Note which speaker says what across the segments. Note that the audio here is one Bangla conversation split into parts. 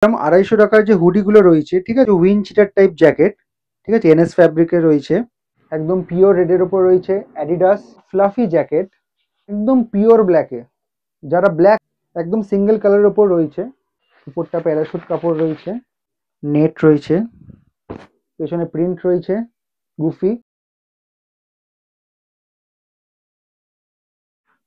Speaker 1: টাকার যে হুডিগুলো রয়েছে, ঠিক আছে, উইন্ড চিটার টাইপ জ্যাকেট, ঠিক আছে, এনএস ফ্যাব্রিকের রয়েছে, একদম পিওর রেডের ওপর রয়েছে অ্যাডিডাস ফ্লাফি জ্যাকেট, একদম পিওর ব্ল্যাকে, যারা ব্ল্যাক, একদম সিঙ্গেল কালারের ওপর রয়েছে, উপরটা প্যারাশুট কাপড় রয়েছে, নেট রয়েছে, পেছনে প্রিন্ট রয়েছে গুফি।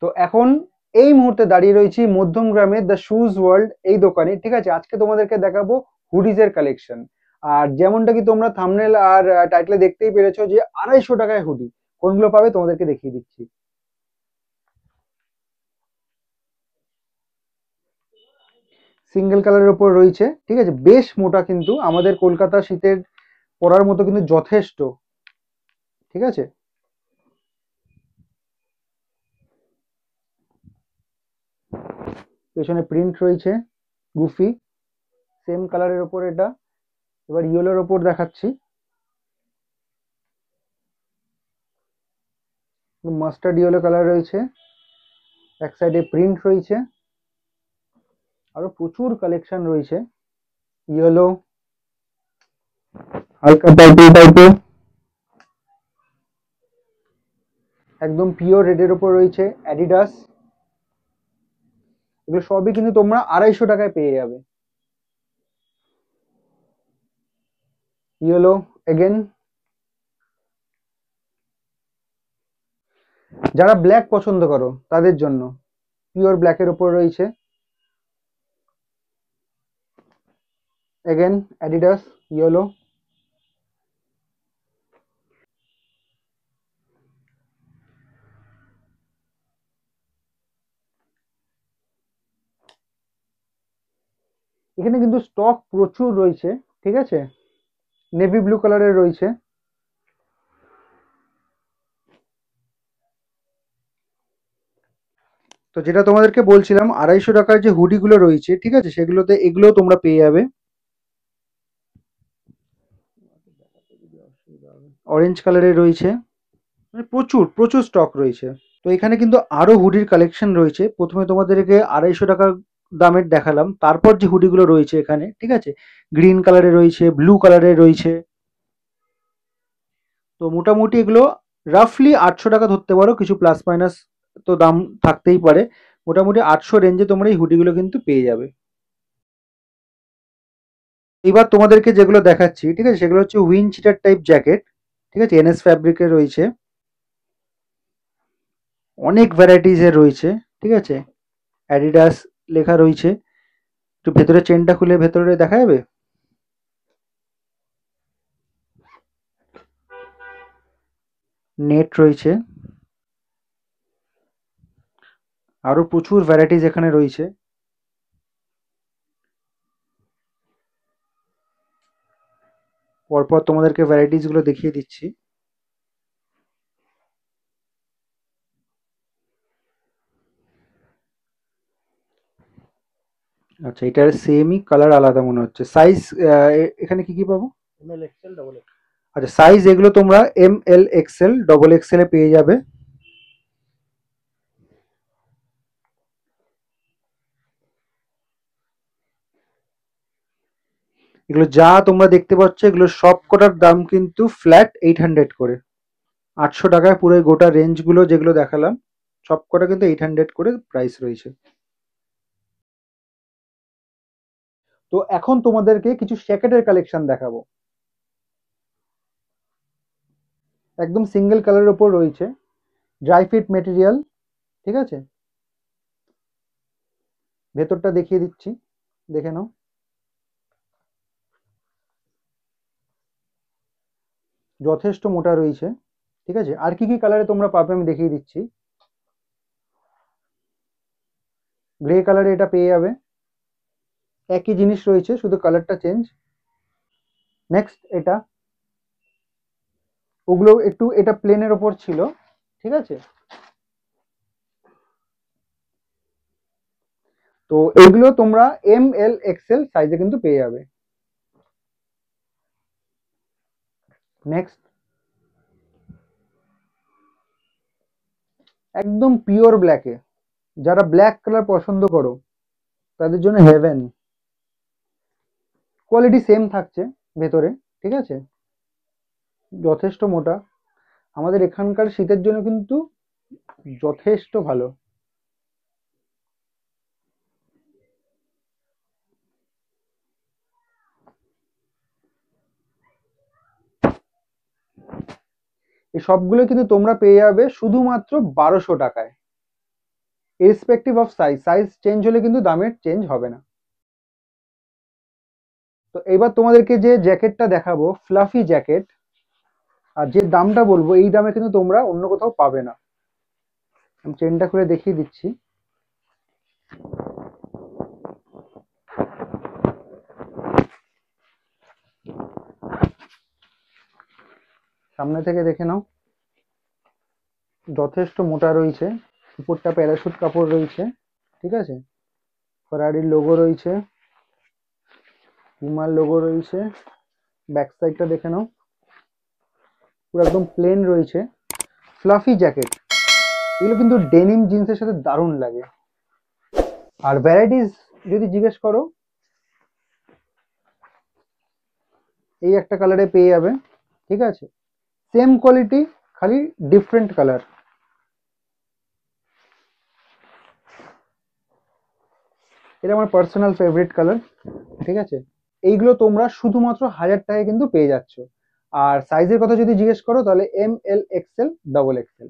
Speaker 1: তো এখন এই মুহূর্তে দাঁড়িয়ে রয়েছি মধ্যমগ্রামের দ্য শুজ ওয়ার্ল্ড এই দোকানে, ঠিক আছে। আজকে তোমাদেরকে দেখাবো হুডিজের কালেকশন। আর যেমনটা কি তোমরা থাম্বনেল আর টাইটেলে দেখতেই পেরেছো যে 250 টাকায় হুডি কোনগুলো পাবে তোমাদেরকে দেখিয়ে দিচ্ছি। সিঙ্গেল কালারের উপর রয়েছে, ঠিক আছে, বেশ মোটা, কিন্তু আমাদের কলকাতা শীতের পরার মতো কিন্তু যথেষ্ট, ঠিক আছে। পেছনে প্রিন্ট রয়েছে গুফি, সেম কালারের ওপর এটা। এবার ইয়েলোর ওপর দেখাচ্ছি, মাস্টার্ড ইয়েলো কালার রয়েছে, এক সাইডে প্রিন্ট রয়েছে, আরো প্রচুর কালেকশন রয়েছে। ইয়েলো, হালকা পার্পল টাইপের, একদম পিওর রেডের ওপর রয়েছে অ্যাডিডাস। এগুলো সবই কিন্তু তোমরা 250 টাকায় পেয়ে যাবে। ইয়েলো এগেন, যারা ব্ল্যাক পছন্দ করো তাদের জন্য পিওর ব্ল্যাকের ওপর রয়েছে, এগেন অ্যাডিডাস ইয়েলো। এখানে কিন্তু স্টক প্রচুর রয়েছে, ঠিক আছে। নেভি ব্লু কালারের রয়েছে, তো যেটা তোমাদেরকে বলছিলাম 250 টাকার যে হুডিগুলো রয়েছে, ঠিক আছে, সেগুলোতে এগুলোও তোমরা পেয়ে যাবে। অরেঞ্জ কালারের রয়েছে, মানে প্রচুর প্রচুর স্টক রয়েছে। তো এখানে কিন্তু আরো হুডির কালেকশন রয়েছে। প্রথমে তোমাদেরকে 250 টাকার দামের দেখালাম, তারপর যে হুডিগুলো রয়েছে এখানে, ঠিক আছে, গ্রিন কালারে রয়েছে, ব্লু কালারে রয়েছে। তো মোটামুটি এগুলো রাফলি 800 টাকা ধরতে পারো, কিছু প্লাস মাইনাস তো দাম থাকতেই পারে। মোটামুটি 800 রেঞ্জে তোমরা এই হুডিগুলো কিন্তু পেয়ে যাবে। এবার তোমাদেরকে যেগুলো দেখাচ্ছি, ঠিক আছে, সেগুলো হচ্ছে উইন্ড চিটার টাইপ জ্যাকেট, ঠিক আছে, এনএস ফ্যাব্রিকের রয়েছে, অনেক ভ্যারাইটিজের রয়েছে, ঠিক আছে, অ্যাডিডাস লেখা রয়েছে। একটু ভেতরে চেনটা খুলে ভেতরে দেখা যাবে, নেট রয়েছে, আরো প্রচুর ভ্যারাইটিজ এখানে রয়েছে। পরপর তোমাদেরকে ভ্যারাইটিস গুলো দেখিয়ে দিচ্ছি। আচ্ছা, এটার সেমই কালার আলাদা মনে হচ্ছে। সাইজ এখানে কি কি পাবো? আচ্ছা, সাইজ এগুলো তোমরা ML XL, XXL এ পেয়ে যাবে। এগুলো যা তোমরা দেখতে পাচ্ছ, এগুলো সব কটার দাম কিন্তু ফ্ল্যাট 800 করে। 800 টাকায় পুরো এই গোটা রেঞ্জ গুলো যেগুলো দেখালাম, সব কটা কিন্তু 800 করে প্রাইস রয়েছে। তো এখন তোমাদেরকে কিছু শ্যাকেটের কালেকশন দেখাবো। একদম সিঙ্গেল কালারের উপর রয়েছে, ড্রাই ফিট মেটেরিয়াল, ঠিক আছে। ভেতরটা দেখিয়ে দিচ্ছি, দেখে নাও। যথেষ্ট মোটা রয়েছে, ঠিক আছে। আর কি কি কালারে তোমরা পাবে আমি দেখিয়ে দিচ্ছি। গ্রে কালারে এটা পেয়ে যাবে, একই জিনিস রয়েছে, শুধু কালারটা চেঞ্জ। নেক্সট এটা, ওগুলো একটু এটা প্লেনের ওপর ছিল, ঠিক আছে। তো এগুলো তোমরা ML XL সাইজে কিন্তু পেয়ে যাবে। নেক্সট, একদম পিওর ব্ল্যাকে, যারা ব্ল্যাক কালার পছন্দ করো তাদের জন্য হেভেন। কোয়ালিটি সেম থাকছে ভেতরে, ঠিক আছে, যথেষ্ট মোটা। আমাদের এখানকার শীতের জন্য কিন্তু যথেষ্ট ভালো। এই সবগুলো কিন্তু তোমরা পেয়ে যাবে শুধুমাত্র 1200 টাকায়, irrespective of size. Size change হলে কিন্তু দামের চেঞ্জ হবে না। তো এবার তোমাদেরকে যে জ্যাকেটটা দেখাবো, ফ্লাফি জ্যাকেট, আর যে দামটা বলবো এই দামে কিন্তু তোমরা অন্য কোথাও পাবে না। আমি চেনটা খুলে দেখিয়ে দিচ্ছি। সামনে থেকে দেখে নাও, যথেষ্ট মোটা রয়েছে। উপরটা প্যারাশুট কাপড় রয়েছে, ঠিক আছে, ফেরারির লোগো রয়েছে, পুমার লোগো রয়েছে। ব্যাক সাইডটা দেখে নাও, পুরো একদম প্লেন রয়েছে। ফ্লাফি জ্যাকেট, এগুলো কিন্তু ডেনিম জিন্সের সাথে দারুণ লাগে। আর ভ্যারাইটিস যদি জিজ্ঞেস করো, এই একটা কালারে পেয়ে যাবে, ঠিক আছে, সেম কোয়ালিটি, খালি ডিফারেন্ট কালার। এটা আমার পার্সোনাল ফেভারিট কালার, ঠিক আছে। এইগুলো তোমরা শুধুমাত্র 1000 টাকায় কিন্তু পেয়ে যাচ্ছ। আর সাইজের কথা যদি জিজ্ঞেস করো তাহলে ML XL XXL।